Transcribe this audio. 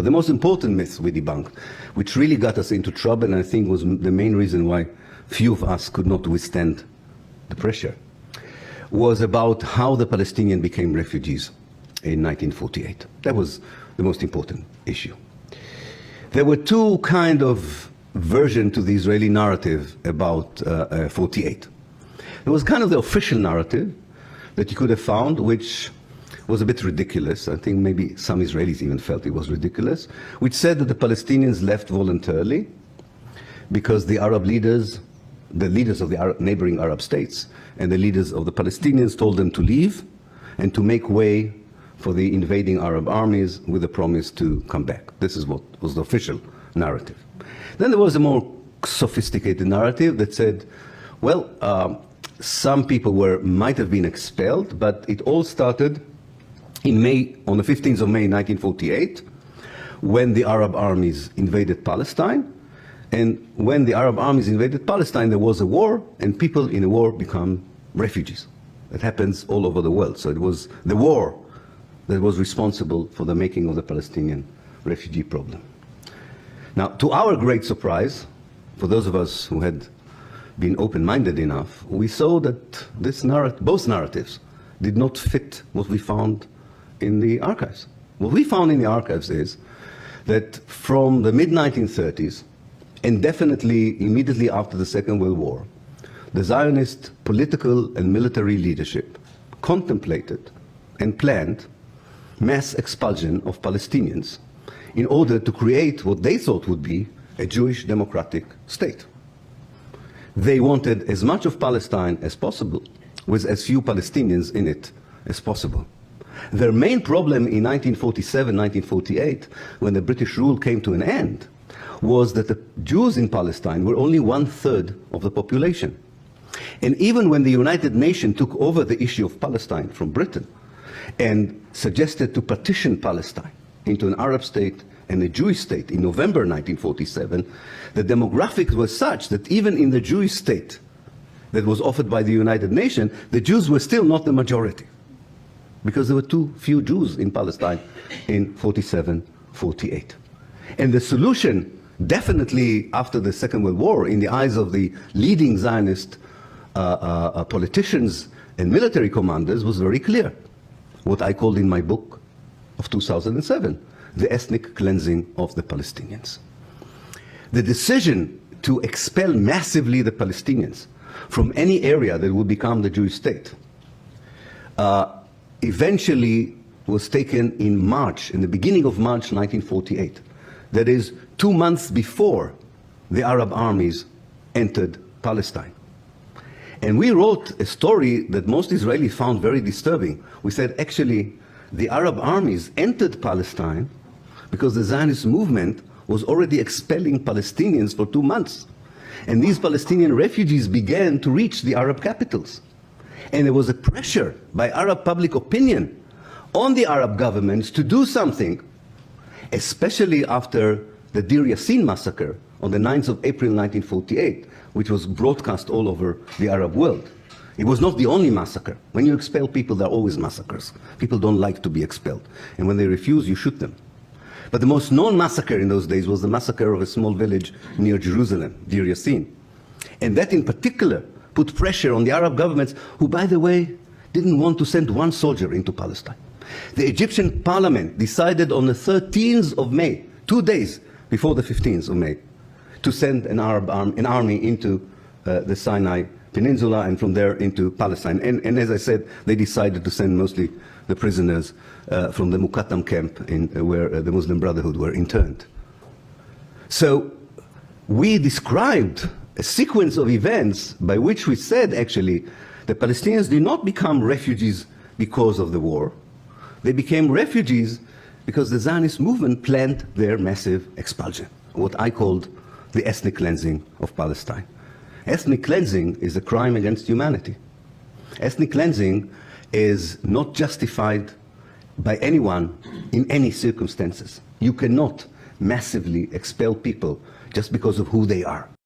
But the most important myth we debunked, which really got us into trouble and I think was the main reason why few of us could not withstand the pressure, was about how the Palestinians became refugees in 1948. That was the most important issue. There were two kind of versions to the Israeli narrative about 48. There was kind of the official narrative that you could have found, which was a bit ridiculous. I think maybe some Israelis even felt it was ridiculous, which said that the Palestinians left voluntarily because the Arab leaders, the leaders of the neighboring Arab states and the leaders of the Palestinians told them to leave and to make way for the invading Arab armies with a promise to come back. This is what was the official narrative. Then there was a more sophisticated narrative that said, well, some people might have been expelled, but it all started in May, on the 15th of May 1948, when the Arab armies invaded Palestine. And when the Arab armies invaded Palestine, there was a war, and people in a war become refugees. That happens all over the world. So it was the war that was responsible for the making of the Palestinian refugee problem. Now, to our great surprise, for those of us who had been open-minded enough, we saw that both narratives did not fit what we found in the archives. What we found in the archives is that from the mid-1930s, and definitely immediately after the Second World War, the Zionist political and military leadership contemplated and planned mass expulsion of Palestinians in order to create what they thought would be a Jewish democratic state. They wanted as much of Palestine as possible, with as few Palestinians in it as possible. Their main problem in 1947, 1948, when the British rule came to an end, was that the Jews in Palestine were only 1/3 of the population. And even when the United Nations took over the issue of Palestine from Britain and suggested to partition Palestine into an Arab state and a Jewish state in November 1947, the demographics were such that even in the Jewish state that was offered by the United Nations, the Jews were still not the majority, because there were too few Jews in Palestine in 47, 48. And the solution, definitely after the Second World War, in the eyes of the leading Zionist politicians and military commanders, was very clear. What I called in my book of 2007, the ethnic cleansing of the Palestinians. The decision to expel massively the Palestinians from any area that would become the Jewish state eventually was taken in March, in the beginning of March 1948. That is 2 months before the Arab armies entered Palestine. And we wrote a story that most Israelis found very disturbing. We said, actually, the Arab armies entered Palestine because the Zionist movement was already expelling Palestinians for 2 months. And these Palestinian refugees began to reach the Arab capitals. And there was a pressure by Arab public opinion on the Arab governments to do something, especially after the Deir Yassin massacre on the 9th of April 1948, which was broadcast all over the Arab world. It was not the only massacre. When you expel people, there are always massacres. People don't like to be expelled. And when they refuse, you shoot them. But the most known massacre in those days was the massacre of a small village near Jerusalem, Deir Yassin. And that in particular put pressure on the Arab governments, who, by the way, didn't want to send one soldier into Palestine. The Egyptian parliament decided on the 13th of May, 2 days before the 15th of May, to send an army into the Sinai Peninsula and from there into Palestine. And as I said, they decided to send mostly the prisoners from the Muqattam camp where the Muslim Brotherhood were interned. So we described a sequence of events by which we said, actually, the Palestinians did not become refugees because of the war. They became refugees because the Zionist movement planned their massive expulsion, what I called the ethnic cleansing of Palestine. Ethnic cleansing is a crime against humanity. Ethnic cleansing is not justified by anyone in any circumstances. You cannot massively expel people just because of who they are.